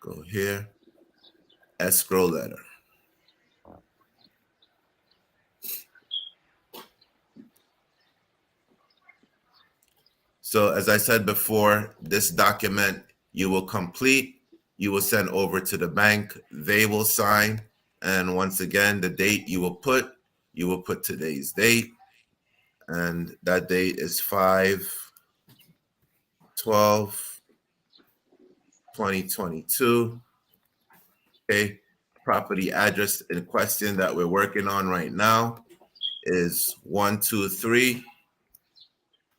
Go here, escrow letter. So as I said before, this document you will complete, you will send over to the bank, they will sign. And once again, the date you will put today's date. And that date is 5/12/2022. Okay. Property address in question that we're working on right now is 123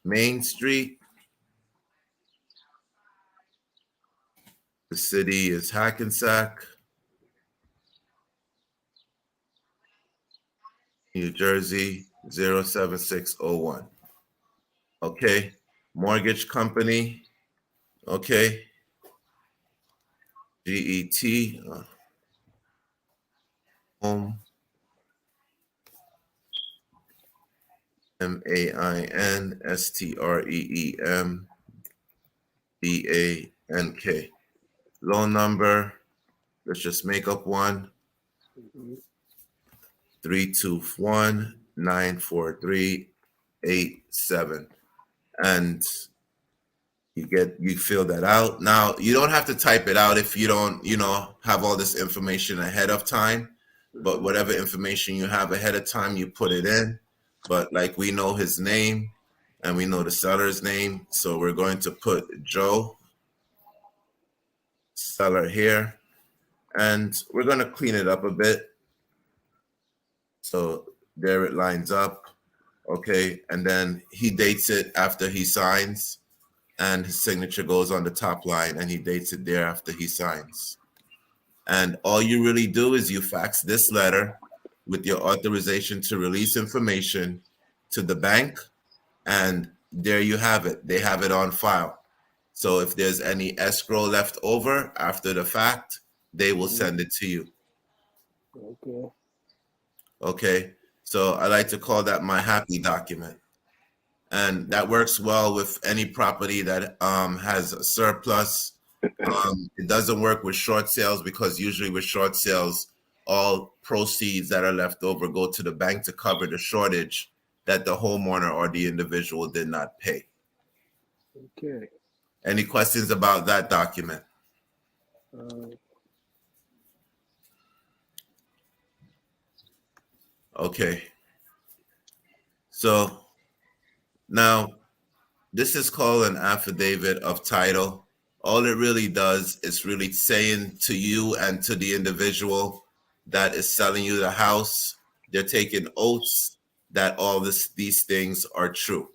Main Street. The city is Hackensack, New Jersey 07601. Okay. Mortgage company. Okay. GET. Home. MAINSTREEMBANK. Loan number, let's just make up one. 321-943-87. And you fill that out. Now, you don't have to type it out if you don't, have all this information ahead of time. But whatever information you have ahead of time, you put it in. But like we know his name and we know the seller's name. So we're going to put Joe, seller here. And we're going to clean it up a bit. So there it lines up. Okay. And then he dates it after he signs. And his signature goes on the top line and he dates it there after he signs. And all you really do is you fax this letter with your authorization to release information to the bank. And there you have it. They have it on file. So if there's any escrow left over after the fact, they will send it to you. Okay. Okay. So I like to call that my happy document. And that works well with any property that has a surplus. It doesn't work with short sales because usually with short sales, all proceeds that are left over go to the bank to cover the shortage that the homeowner or the individual did not pay. Okay. Any questions about that document? Okay. So now this is called an affidavit of title. All it really does is really saying to you and to the individual that is selling you the house, they're taking oaths that all these things are true.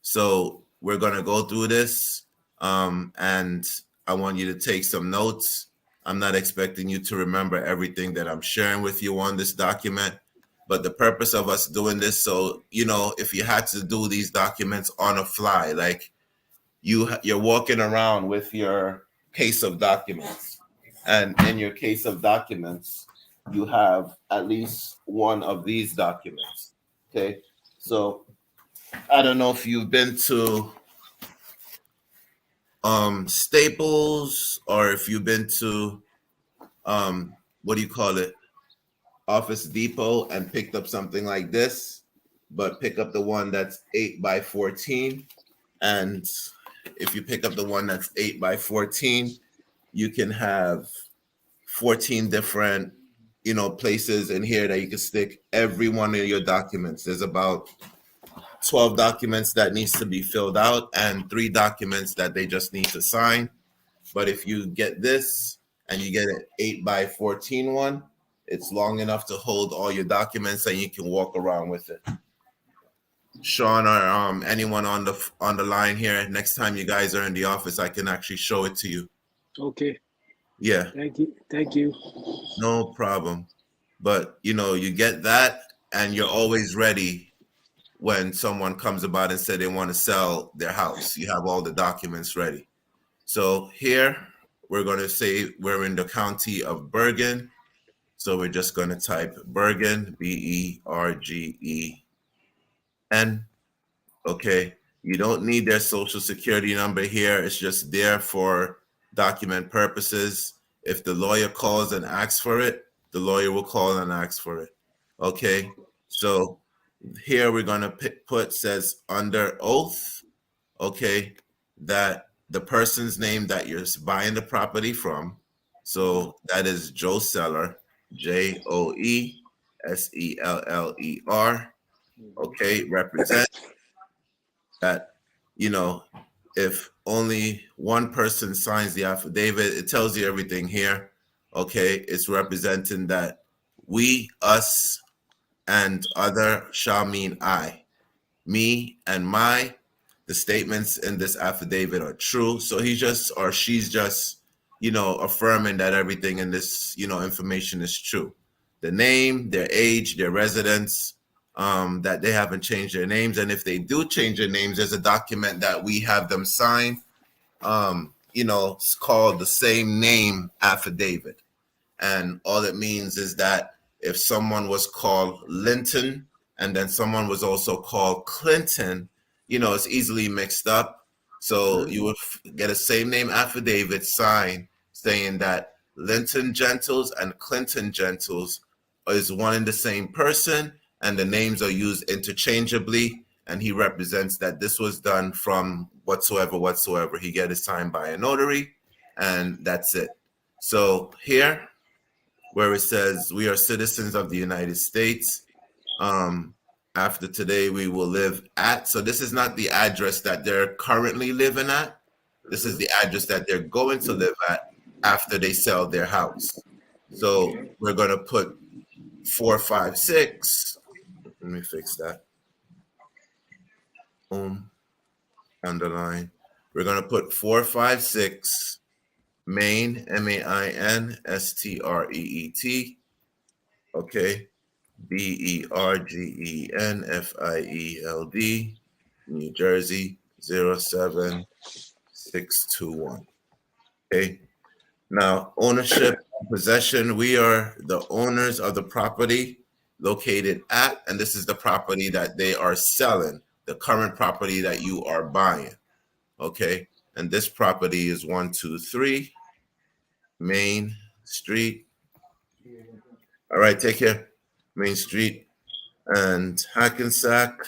So we're going to go through this, and I want you to take some notes. I'm not expecting you to remember everything that I'm sharing with you on this document, but the purpose of us doing this, so, if you had to do these documents on a fly, like you're walking around with your case of documents, and in your case of documents, you have at least one of these documents. Okay. So I don't know if you've been to Staples or if you've been to what do you call it? Office Depot and picked up something like this, but pick up the one that's 8x14. And if you pick up the one that's 8x14, you can have 14 different, places in here that you can stick every one of your documents. There's about 12 documents that needs to be filled out and 3 documents that they just need to sign. But if you get this and you get an 8x14 one, it's long enough to hold all your documents and you can walk around with it. Sean or anyone on the line here, next time you guys are in the office, I can actually show it to you. Okay. Yeah. Thank you. No problem. But you get that and you're always ready when someone comes about and say they want to sell their house. You have all the documents ready. So here we're going to say we're in the county of Bergen. So we're just going to type Bergen, Bergen. Okay. You don't need their social security number here. It's just there for document purposes. If the lawyer calls and asks for it, the lawyer will call and ask for it. Okay. So here we're going to put says under oath, okay, that the person's name that you're buying the property from, so that is Joe Seller, Joeseller, okay, represent that, you know, if only one person signs the affidavit, it tells you everything here. Okay, it's representing that we, us, and other shall mean I, me, and my. The statements in this affidavit are true. So he's just, or she's just, affirming that everything in this, information is true. The name, their age, their residence, that they haven't changed their names. And if they do change their names, there's a document that we have them sign. It's called the same name affidavit. And all it means is that if someone was called Linton and then someone was also called Clinton, it's easily mixed up. So you would get a same name affidavit signed saying that Linton Gentles and Clinton Gentles is one and the same person, and the names are used interchangeably. And he represents that this was done from whatsoever. He get it signed by a notary, and that's it. So here, where it says we are citizens of the United States. After today, we will live at. So this is not the address that they're currently living at. This is the address that they're going to live at after they sell their house. So we're going to put 456. Let me fix that. Boom. Underline. We're going to put 456 Main, MAIN, STREET. Okay. BERGENFIELD, New Jersey 07621. Okay. Now, ownership, possession, we are the owners of the property located at, and this is the property that they are selling, the current property that you are buying. Okay. And this property is 123 Main Street. All right. Take care. Main Street and Hackensack,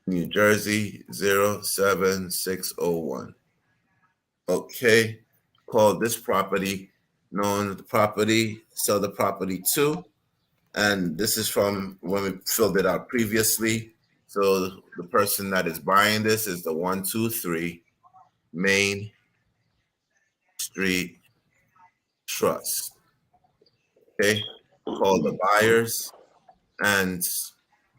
New Jersey 07601. Okay, call this property known the property, sell the property to, and this is from when we filled it out previously. So the person that is buying this is the 123 Main Street Trust. Okay, call the buyers, and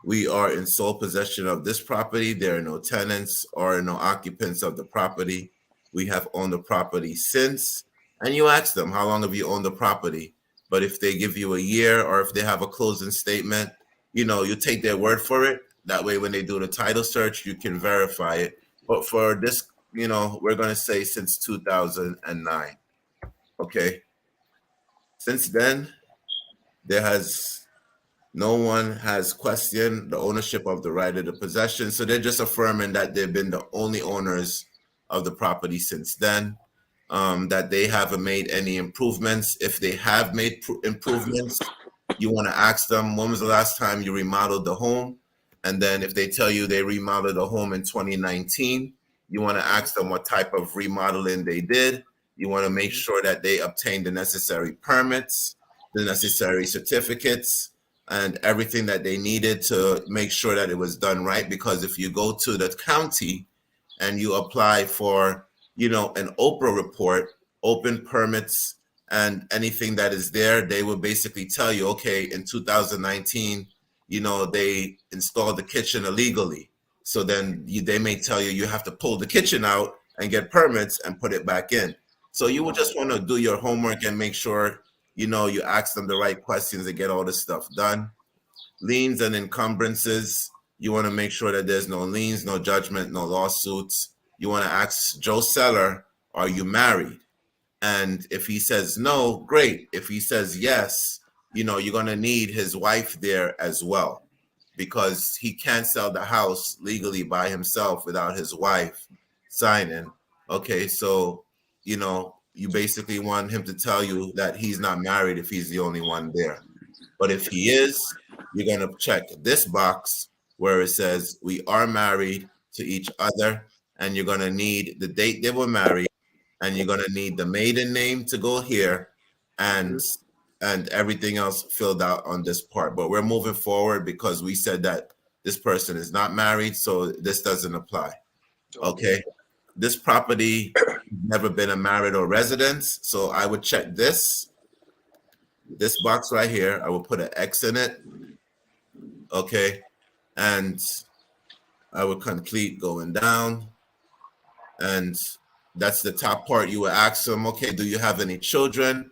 we are in sole possession of this property. There are no tenants or no occupants of the property. We have owned the property since, and you ask them, how long have you owned the property? But if they give you a year or if they have a closing statement, you take their word for it. That way, when they do the title search, you can verify it. But for this, we're going to say since 2009. Okay. Since then, no one has questioned the ownership of the right of the possession. So they're just affirming that they've been the only owners of the property since then, that they haven't made any improvements. If they have made improvements, you want to ask them, when was the last time you remodeled the home? And then if they tell you they remodeled the home in 2019, you want to ask them what type of remodeling they did. You want to make sure that they obtained the necessary permits, the necessary certificates, and everything that they needed to make sure that it was done right. Because if you go to the county and you apply for, an Oprah report, open permits, and anything that is there, they will basically tell you, okay, in 2019, they installed the kitchen illegally. So then they may tell you have to pull the kitchen out and get permits and put it back in. So you will just want to do your homework and make sure you ask them the right questions and get all this stuff done. Liens and encumbrances, you want to make sure that there's no liens, no judgment, no lawsuits. You want to ask Joe Seller, are you married? And if he says no, great. If he says yes, you're going to need his wife there as well, because he can't sell the house legally by himself without his wife signing. Okay, so you basically want him to tell you that he's not married if he's the only one there. But if he is, you're going to check this box where it says we are married to each other, and you're going to need the date they were married, and you're going to need the maiden name to go here, and everything else filled out on this part. But we're moving forward because we said that this person is not married, so this doesn't apply. Okay. This property never been a married or residence, so I would check this box right here. I will put an X in it. Okay. And I would complete going down. And that's the top part. You would ask them, okay, do you have any children?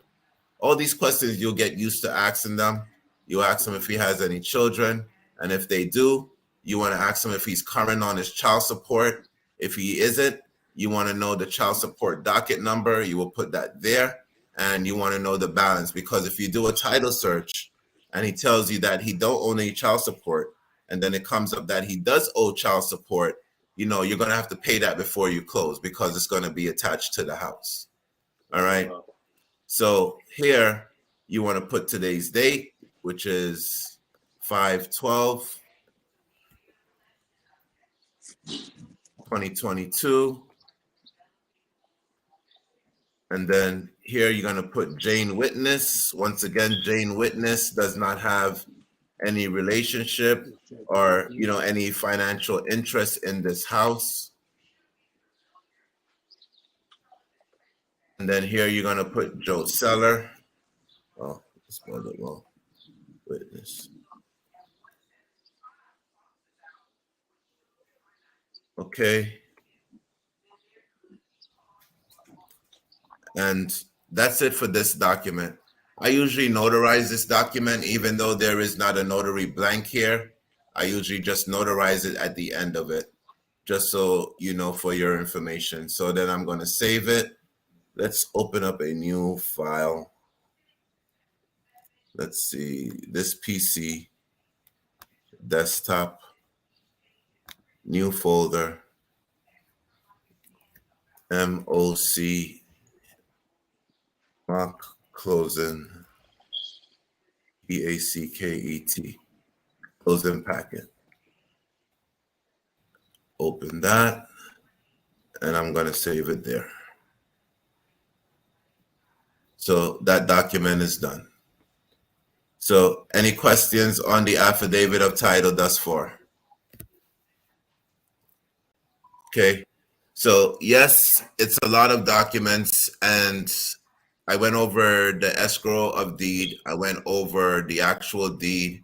All these questions you'll get used to asking them. You ask him if he has any children. And if they do, you want to ask him if he's current on his child support. If he isn't, you want to know the child support docket number. You will put that there. And you want to know the balance, because if you do a title search and he tells you that he don't owe any child support, and then it comes up that he does owe child support, you're going to have to pay that before you close, because it's going to be attached to the house. All right. So here you want to put today's date, which is 5/12/2022. And then here you're going to put Jane Witness. Once again, Jane Witness does not have any relationship or, any financial interest in this house. And then here you're going to put Joe Seller. Oh, I spelled it wrong. Witness. Okay. And that's it for this document. I usually notarize this document, even though there is not a notary blank here. I usually just notarize it at the end of it, just so you know, for your information. So then I'm going to save it. Let's open up a new file. Let's see, this PC, desktop, new folder, MOC, mock closing, PACKET, closing packet. Open that, and I'm going to save it there. So that document is done. So any questions on the affidavit of title thus far? Okay. So yes, it's a lot of documents, and I went over the escrow of deed. I went over the actual deed.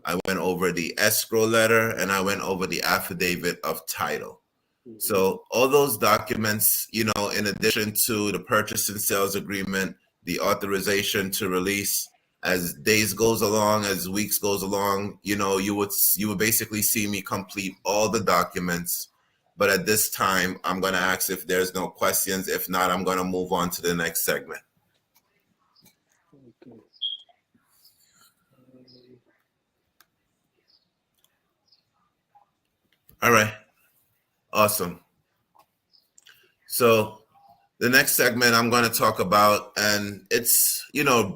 I went over the escrow letter, and I went over the affidavit of title. So all those documents, in addition to the purchase and sales agreement, the authorization to release, as days goes along, as weeks goes along, you would basically see me complete all the documents. But at this time, I'm going to ask if there's no questions. If not, I'm going to move on to the next segment. Okay. All right. Awesome. So the next segment I'm going to talk about, and it's,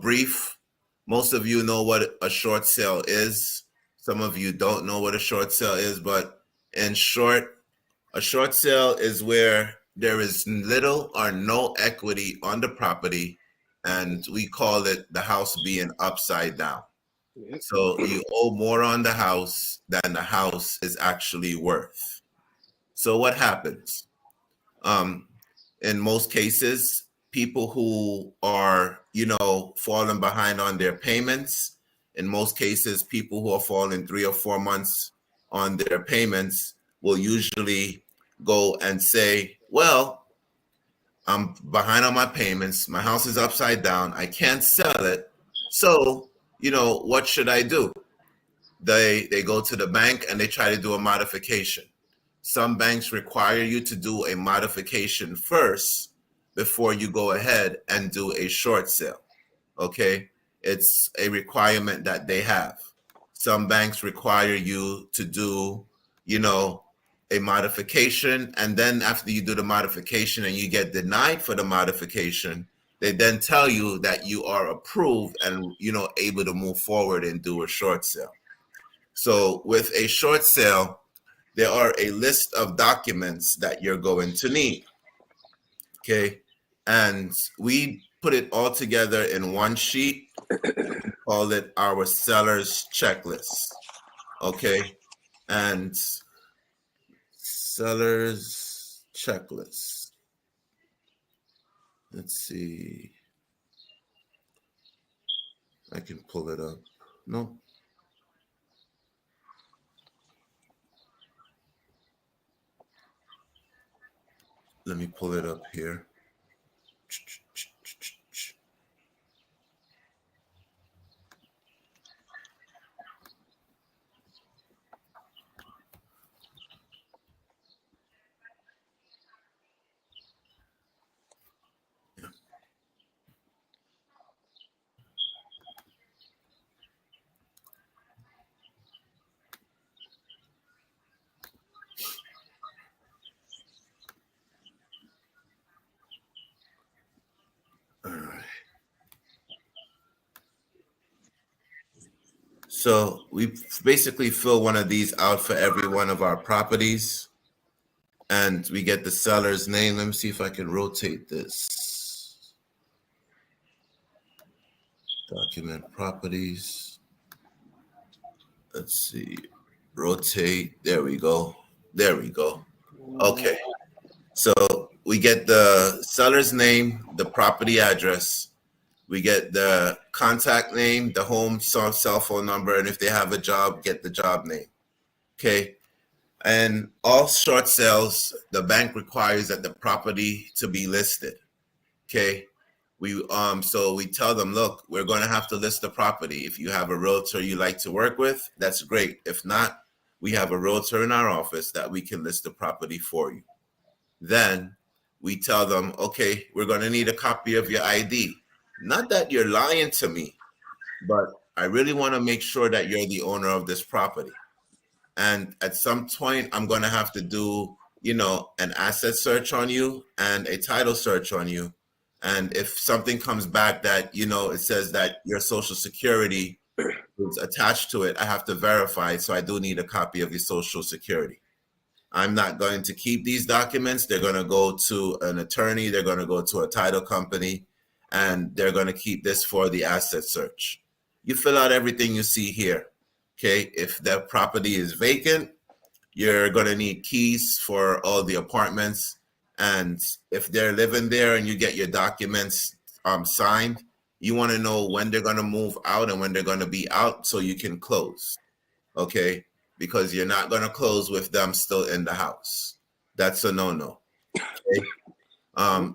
brief. Most of you know what a short sale is. Some of you don't know what a short sale is, but in short, a short sale is where there is little or no equity on the property, and we call it the house being upside down. So you owe more on the house than the house is actually worth. So what happens? In most cases, people who are, falling behind on their payments, in most cases, people who are falling 3 or 4 months on their payments will usually go and say, well, I'm behind on my payments. My house is upside down. I can't sell it. So, what should I do? They go to the bank and they try to do a modification. Some banks require you to do a modification first before you go ahead and do a short sale. Okay? It's a requirement that they have. Some banks require you to do, a modification, and then after you do the modification and you get denied for the modification, they then tell you that you are approved and able to move forward and do a short sale. So with a short sale, there are a list of documents that you're going to need. Okay. And we put it all together in one sheet, call it our seller's checklist. Okay. And seller's checklist. Let's see. I can pull it up. No. Let me pull it up here. All right. So we basically fill one of these out for every one of our properties, and we get the seller's name. Let me see if I can rotate this. Document properties. Let's see. Rotate. There we go. There we go. Okay. So we get the seller's name, the property address. We get the contact name, the home cell phone number, and if they have a job, get the job name. Okay. And all short sales, the bank requires that the property to be listed. Okay. So we tell them, look, we're going to have to list the property. If you have a realtor you like to work with, that's great. If not, we have a realtor in our office that we can list the property for you. Then we tell them, okay, we're going to need a copy of your ID. Not that you're lying to me, but I really want to make sure that you're the owner of this property. And at some point, I'm going to have to do, an asset search on you and a title search on you. And if something comes back that, it says that your social security is attached to it, I have to verify it. So I do need a copy of your social security. I'm not going to keep these documents. They're going to go to an attorney. They're going to go to a title company, and they're going to keep this for the asset search. You fill out everything you see here. Okay. If the property is vacant, you're going to need keys for all the apartments. And if they're living there and you get your documents signed, you want to know when they're going to move out and when they're going to be out so you can close. Okay. Because you're not going to close with them still in the house. That's a no-no. Okay?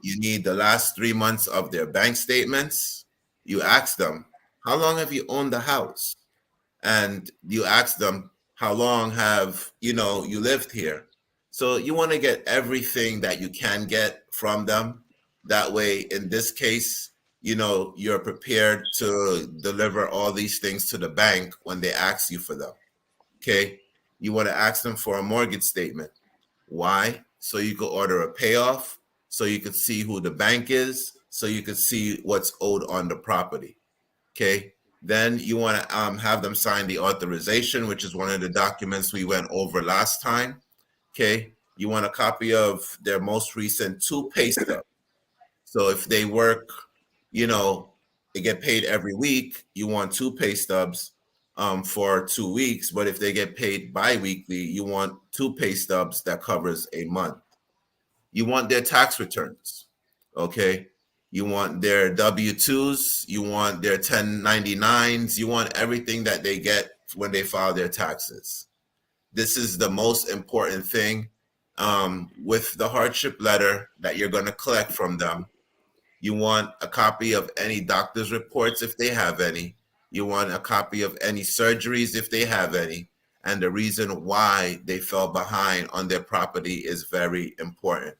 You need the last 3 months of their bank statements. You ask them, how long have you owned the house? And you ask them, how long have, you lived here? So you want to get everything that you can get from them. That way, in this case, you're prepared to deliver all these things to the bank when they ask you for them. Okay. You want to ask them for a mortgage statement. Why? So you could order a payoff, so you could see who the bank is, so you could see what's owed on the property. Okay. Then you want to have them sign the authorization, which is one of the documents we went over last time. Okay. You want a copy of their most recent 2 pay stubs. So if they work, they get paid every week, you want 2 pay stubs for 2 weeks. But if they get paid bi-weekly, you want 2 pay stubs that covers a month. You want their tax returns. Okay. You want their W-2s, you want their 1099s, you want everything that they get when they file their taxes. This is the most important thing. With the hardship letter that you're going to collect from them, you want a copy of any doctor's reports if they have any. You want a copy of any surgeries if they have any. And the reason why they fell behind on their property is very important.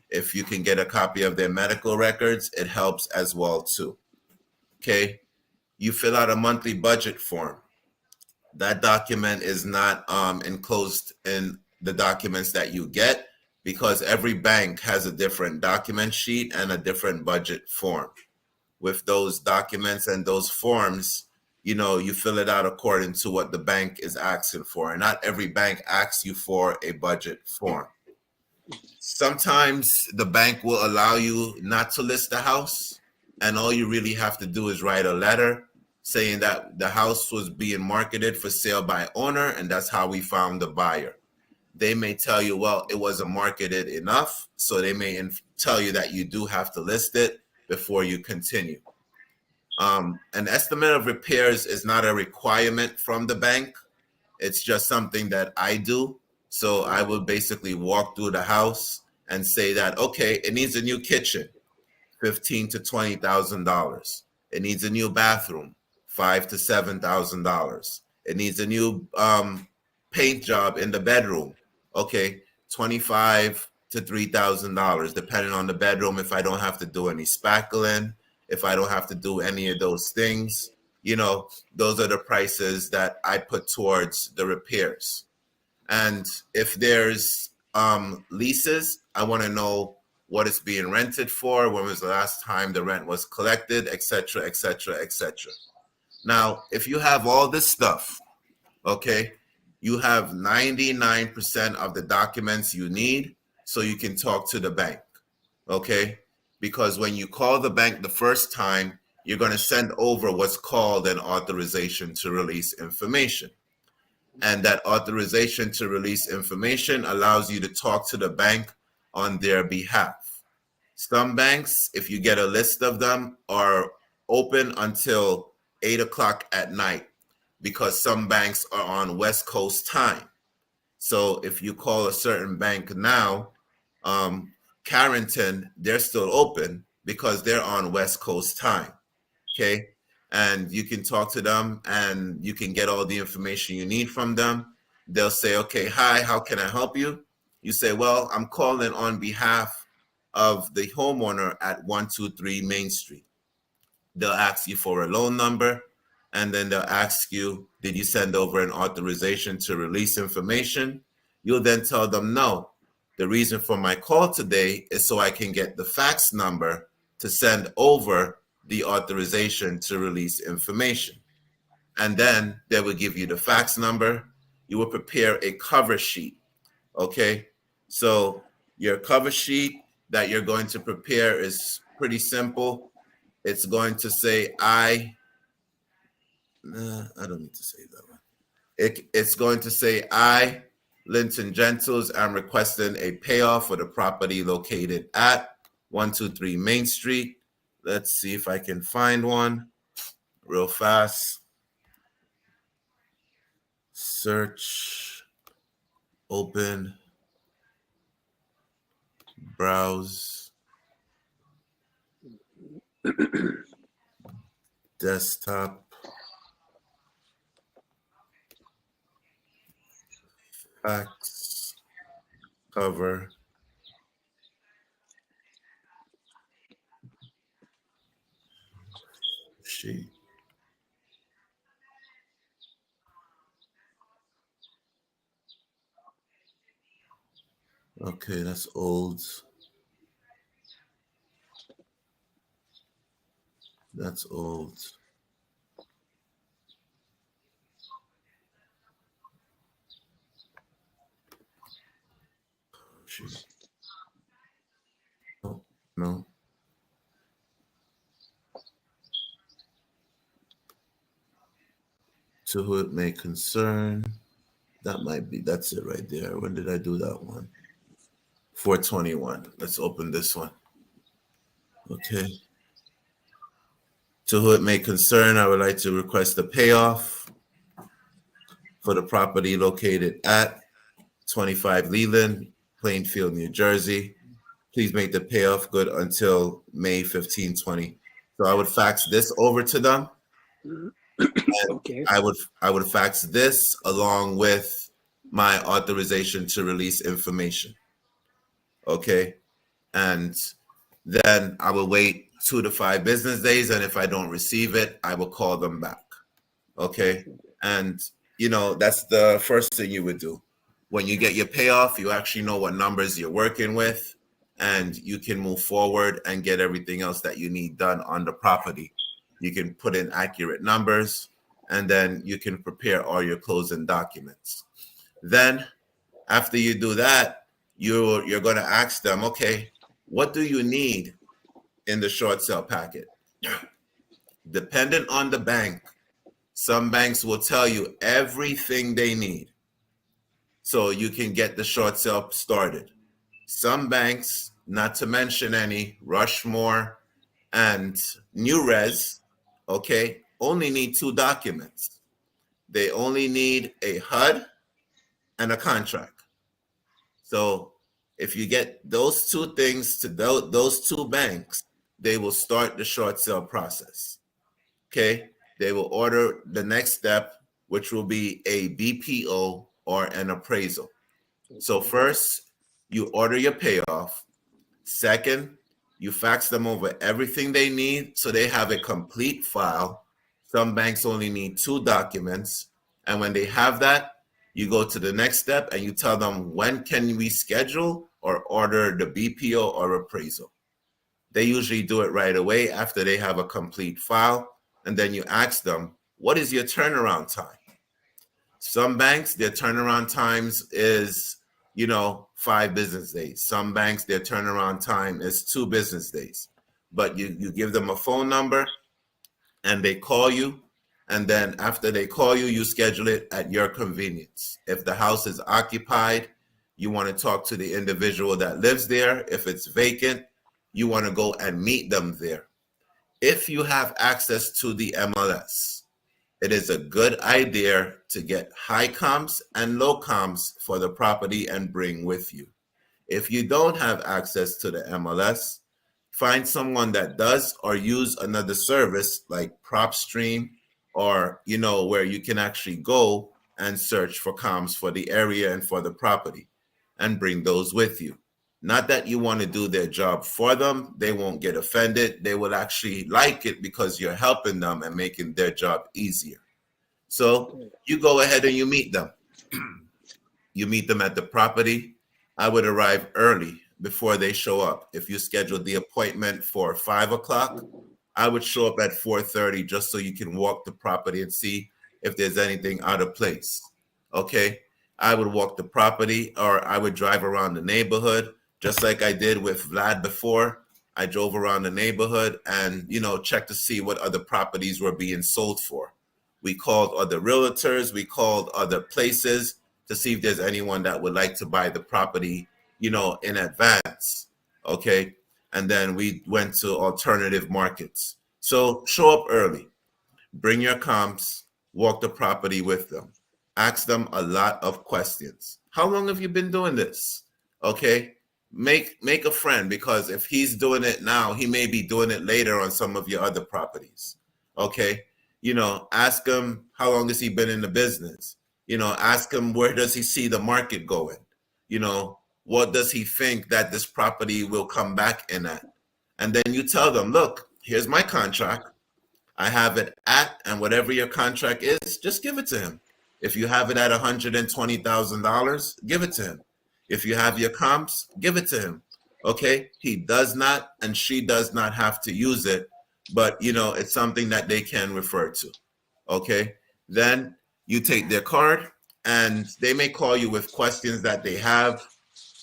If you can get a copy of their medical records, it helps as well too. Okay. You fill out a monthly budget form. That document is not enclosed in the documents that you get, because every bank has a different document sheet and a different budget form. With those documents and those forms, you fill it out according to what the bank is asking for. And not every bank asks you for a budget form. Sometimes the bank will allow you not to list the house, and all you really have to do is write a letter saying that the house was being marketed for sale by owner, and that's how we found the buyer. They may tell you, well, it wasn't marketed enough, so they may tell you that you do have to list it before you continue. An estimate of repairs is not a requirement from the bank. It's just something that I do. So I will basically walk through the house and say that, okay, it needs a new kitchen, $15,000 to $20,000. It needs a new bathroom, $5,000 to $7,000. It needs a new paint job in the bedroom. Okay, $25,000 to $3,000, depending on the bedroom. If I don't have to do any spackling, if I don't have to do any of those things, those are the prices that I put towards the repairs. And if there's leases, I want to know what it's being rented for, when was the last time the rent was collected, etc., etc., etc. Now, if you have all this stuff, okay, you have 99% of the documents you need, so you can talk to the bank, okay? Because when you call the bank the first time, you're going to send over what's called an authorization to release information. And that authorization to release information allows you to talk to the bank on their behalf. Some banks, if you get a list of them, are open until 8 o'clock at night, because some banks are on West Coast time. So if you call a certain bank now, Carrington, they're still open because they're on West Coast time. Okay. And you can talk to them and you can get all the information you need from them. They'll say, okay, hi, how can I help you? You say, well, I'm calling on behalf of the homeowner at 123 Main Street. They'll ask you for a loan number, and then they'll ask you, did you send over an authorization to release information? You'll then tell them, no. The reason for my call today is so I can get the fax number to send over the authorization to release information. And then they will give you the fax number. You will prepare a cover sheet. Okay. So your cover sheet that you're going to prepare is pretty simple. It's going to say, I don't need to say that one. It's going to say, I, Linton Gentles, am requesting a payoff for the property located at 123 Main Street. Let's see if I can find one real fast. Search, open, browse, desktop, fax, cover, sheet. Okay, that's old. That's old. Sheet. Oh, no. To who it may concern. That's it right there. When did I do that one? 421. Let's open this one. Okay. To who it may concern, I would like to request a payoff for the property located at 25 Leland, Plainfield, New Jersey. Please make the payoff good until May 15, 20. So I would fax this over to them. Okay. I would fax this along with my authorization to release information. Okay. And then I will wait 2 to 5 business days. And if I don't receive it, I will call them back. Okay. And, that's the first thing you would do. When you get your payoff, you actually know what numbers you're working with, and you can move forward and get everything else that you need done on the property. You can put in accurate numbers, and then you can prepare all your closing documents. Then, after you do that, you're going to ask them, okay, what do you need in the short sale packet? Dependent on the bank, some banks will tell you everything they need so you can get the short sale started. Some banks, not to mention any, Rushmore and New Res, okay, only need two documents. They only need a HUD and a contract. So if you get those two things to those two banks, they will start the short sale process. Okay, they will order the next step, which will be a BPO or an appraisal. So Okay. first, you order your payoff. Second, you fax them over everything they need so they have a complete file. Some banks only need two documents. And when they have that, you go to the next step and you tell them, when can we schedule or order the BPO or appraisal? They usually do it right away after they have a complete file. And then you ask them, what is your turnaround time? Some banks, their turnaround times is, 5 business days. Some banks, their turnaround time is 2 business days. But you give them a phone number and they call you. And then after they call you, you schedule it at your convenience. If the house is occupied, you want to talk to the individual that lives there. If it's vacant, you want to go and meet them there. If you have access to the MLS, it is a good idea to get high comps and low comps for the property and bring with you. If you don't have access to the MLS, find someone that does or use another service like PropStream or, where you can actually go and search for comps for the area and for the property and bring those with you. Not that you want to do their job for them. They won't get offended. They will actually like it because you're helping them and making their job easier. So Okay. you go ahead and you meet them. You meet them at the property. I would arrive early before they show up. If you scheduled the appointment for 5 o'clock, I would show up at 4:30 just so you can walk the property and see if there's anything out of place. Okay. I would walk the property or I would drive around the neighborhood just like I did with Vlad before. I drove around the neighborhood and, checked to see what other properties were being sold for. We called other realtors, we called other places to see if there's anyone that would like to buy the property, in advance. Okay. And then we went to alternative markets. So show up early, bring your comps, walk the property with them, ask them a lot of questions. How long have you been doing this? Okay. Make a friend because if he's doing it now, he may be doing it later on some of your other properties. Okay. Ask him how long has he been in the business? Ask him where does he see the market going? What does he think that this property will come back in at? And then you tell them, look, here's my contract. I have it at, and whatever your contract is, just give it to him. If you have it at $120,000, give it to him. If you have your comps, give it to him. Okay. He does not and she does not have to use it, but it's something that they can refer to. Okay. Then you take their card and they may call you with questions that they have.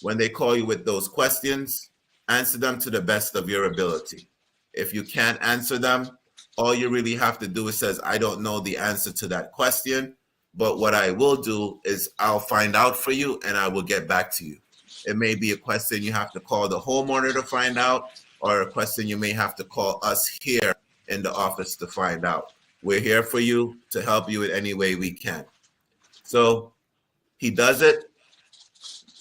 When they call you with those questions, answer them to the best of your ability. If you can't answer them, all you really have to do is says, I don't know the answer to that question, but what I will do is I'll find out for you and I will get back to you. It may be a question you have to call the homeowner to find out, or a question you may have to call us here in the office to find out. We're here for you to help you in any way we can. So he does it.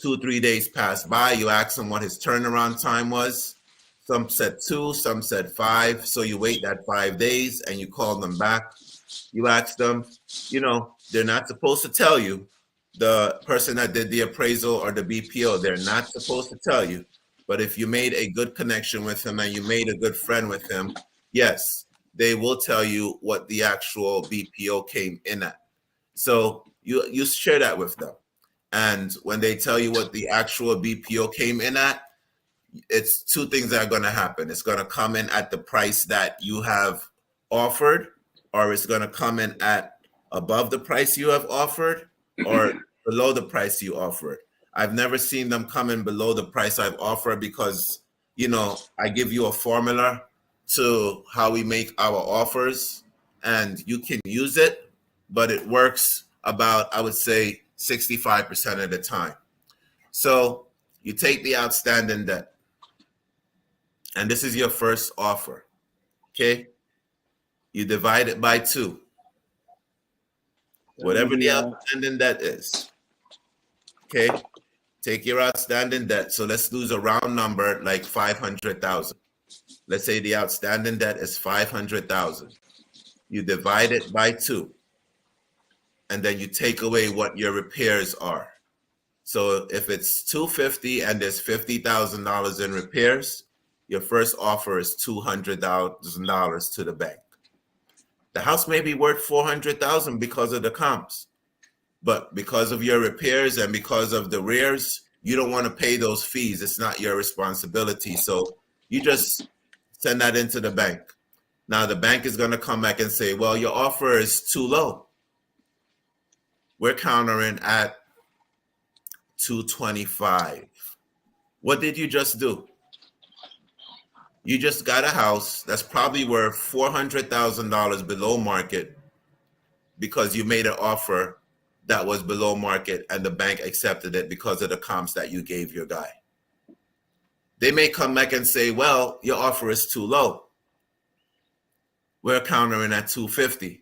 2, 3 days pass by. You ask him what his turnaround time was. Some said 2, some said 5. So you wait that 5 days and you call them back. You ask them, they're not supposed to tell you. The person that did the appraisal or the BPO, they're not supposed to tell you. But if you made a good connection with him and you made a good friend with him, yes, they will tell you what the actual BPO came in at. So you share that with them. And when they tell you what the actual BPO came in at, it's two things that are going to happen. It's going to come in at the price that you have offered, or it's going to come in at above the price you have offered, or below the price you offered. I've never seen them come in below the price I've offered because, I give you a formula to how we make our offers and you can use it, but it works about, I would say, 65% of the time. So you take the outstanding debt, and this is your first offer. Okay. You divide it by 2, That would whatever be the outstanding debt is. Okay. Take your outstanding debt. So let's lose a round number like 500,000. Let's say the outstanding debt is 500,000. You divide it by 2, and then you take away what your repairs are. So if it's 250 and there's $50,000 in repairs, your first offer is $200,000 to the bank. The house may be worth 400,000 because of the comps, but because of your repairs and because of the rears, you don't want to pay those fees. It's not your responsibility. So you just send that into the bank. Now the bank is going to come back and say, well, your offer is too low. We're countering at 225. What did you just do? You just got a house that's probably worth $400,000 below market because you made an offer that was below market and the bank accepted it because of the comps that you gave your guy. They may come back and say, well, your offer is too low. We're countering at 250.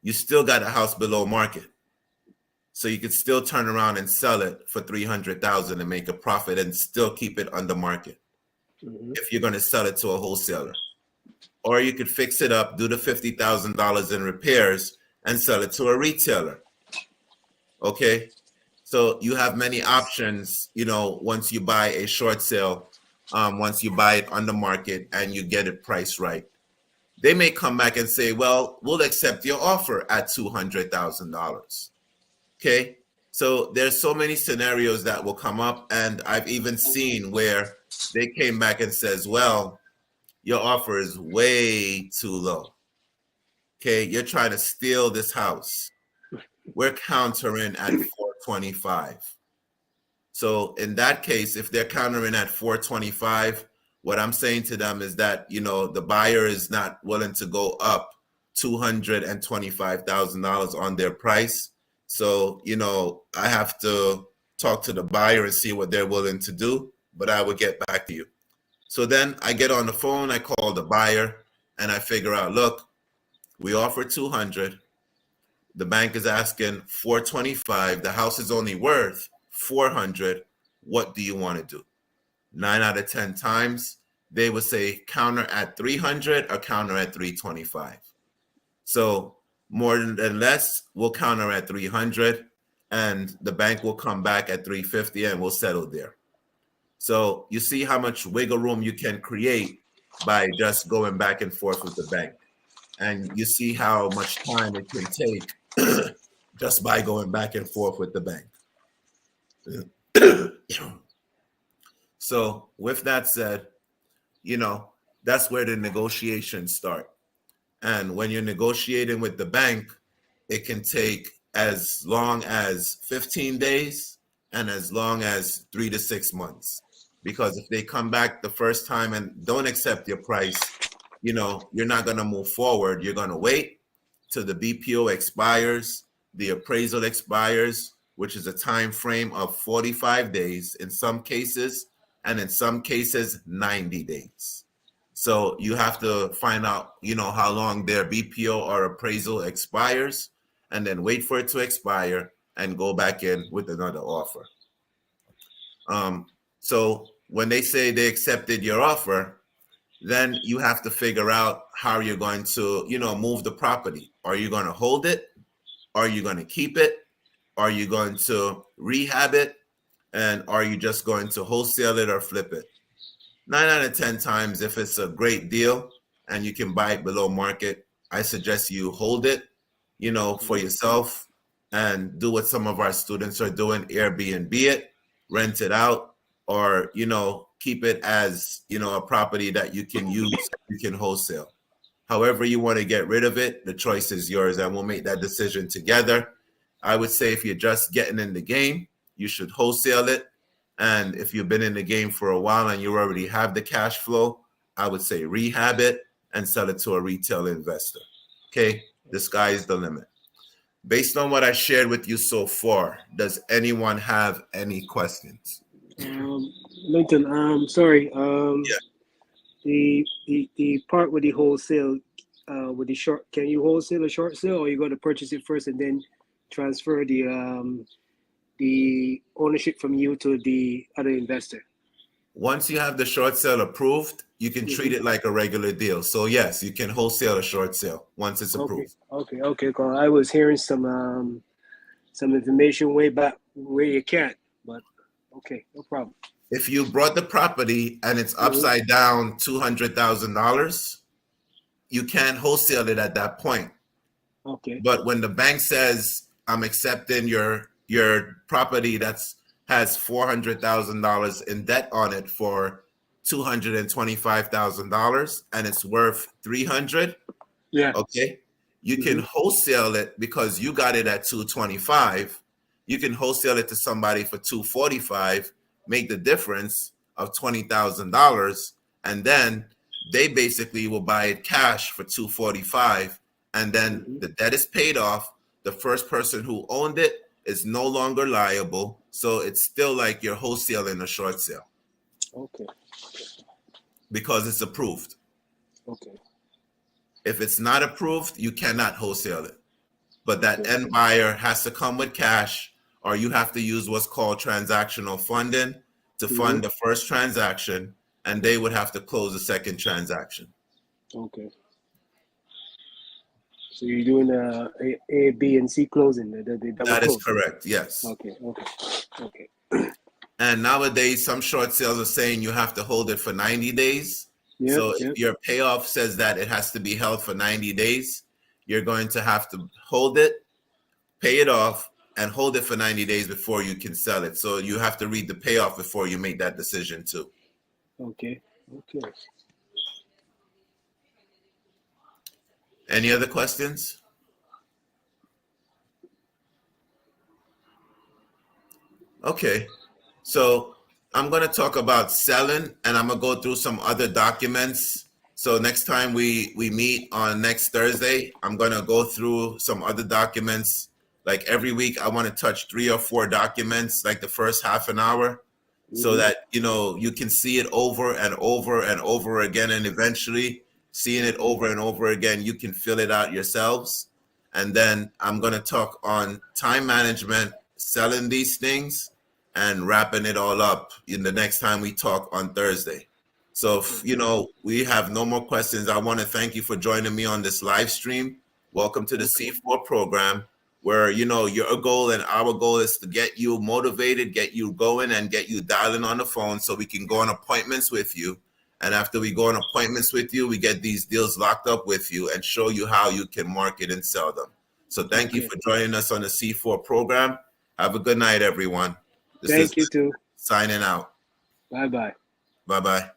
You still got a house below market. So you could still turn around and sell it for 300,000 and make a profit and still keep it under market. If you're going to sell it to a wholesaler. Or you could fix it up, do the $50,000 in repairs and sell it to a retailer. Okay. So you have many options, once you buy a short sale, once you buy it on the market and you get it priced right. They may come back and say, well, we'll accept your offer at $200,000. Okay. So there's so many scenarios that will come up. And I've even seen where they came back and says, well, your offer is way too low. Okay. You're trying to steal this house. We're countering at 425. So in that case, if they're countering at 425, what I'm saying to them is that, the buyer is not willing to go up $225,000 on their price. So, I have to talk to the buyer and see what they're willing to do, but I will get back to you. So then I get on the phone, I call the buyer and I figure out, look, we offer 200. The bank is asking 425. The house is only worth 400. What do you want to do? 9 out of 10 times, they would say counter at 300 or counter at 325. So more than less, we'll counter at 300 and the bank will come back at 350 and we'll settle there. So you see how much wiggle room you can create by just going back and forth with the bank. And you see how much time it can take just by going back and forth with the bank. So with that said, that's where the negotiations start. And when you're negotiating with the bank, it can take as long as 15 days and as long as 3 to 6 months. Because if they come back the first time and don't accept your price, you're not going to move forward. You're going to wait till the BPO expires, the appraisal expires, which is a time frame of 45 days in some cases, and in some cases, 90 days. So you have to find out, how long their BPO or appraisal expires, and then wait for it to expire and go back in with another offer. So when they say they accepted your offer, then you have to figure out how you're going to, move the property. Are you going to hold it? Are you going to keep it? Are you going to rehab it? And are you just going to wholesale it or flip it? 9 out of 10 times, if it's a great deal and you can buy it below market, I suggest you hold it, for yourself. and do what some of our students are doing, Airbnb it, rent it out, or, keep it as, a property that you can use, you can wholesale. However you want to get rid of it, the choice is yours, and we'll make that decision together. I would say if you're just getting in the game, you should wholesale it. And if you've been in the game for a while and you already have the cash flow, I would say rehab it and sell it to a retail investor. Okay, the sky is the limit. Based on what I shared with you so far, does anyone have any questions? Linton, sorry. Yeah. The part with the wholesale, with the short, can you wholesale a short sale, or are you going to purchase it first and then transfer the ownership from you to the other investor? Once you have the short sale approved, you can treat it like a regular deal. So yes, you can wholesale a short sale once it's approved. Okay. Cause I was hearing some information way back where you can't, but okay, no problem. If you brought the property and it's upside down $200,000, you can't wholesale it at that point. Okay. But when the bank says, I'm accepting your property has $400,000 in debt on it for $225,000 and it's worth $300, Yeah. okay, you can wholesale it because you got it at $225. You can wholesale it to somebody for $245, make the difference of $20,000, and then they basically will buy it cash for $245, and then the debt is paid off. The first person who owned it is no longer liable, so it's still like you're wholesaling a short sale. Okay. Because it's approved. Okay. If it's not approved, you cannot wholesale it. But that end buyer has to come with cash, or you have to use what's called transactional funding to fund the first transaction, and they would have to close the second transaction. Okay. So you're doing A, B, and C closing. That is correct, yes. Okay. And nowadays, some short sales are saying you have to hold it for 90 days. So if your payoff says that it has to be held for 90 days, you're going to have to hold it, pay it off, and hold it for 90 days before you can sell it. So you have to read the payoff before you make that decision too. Okay. Any other questions? Okay. So I'm going to talk about selling, and I'm going to go through some other documents. So next time we meet on next Thursday, I'm going to go through some other documents. Like every week, I want to touch 3 or 4 documents, like the first half an hour, so that, you can see it over and over and over again. And eventually, seeing it over and over again, you can fill it out yourselves. And then I'm going to talk on time management, selling these things, and wrapping it all up in the next time we talk on Thursday. So if, we have no more questions, I want to thank you for joining me on this live stream. Welcome to the C4 program, where, your goal and our goal is to get you motivated, get you going, and get you dialing on the phone so we can go on appointments with you. And after we go on appointments with you, we get these deals locked up with you and show you how you can market and sell them. So thank you for joining us on the C4 program. Have a good night, everyone. Thank you too. Signing out. Bye-bye. Bye-bye.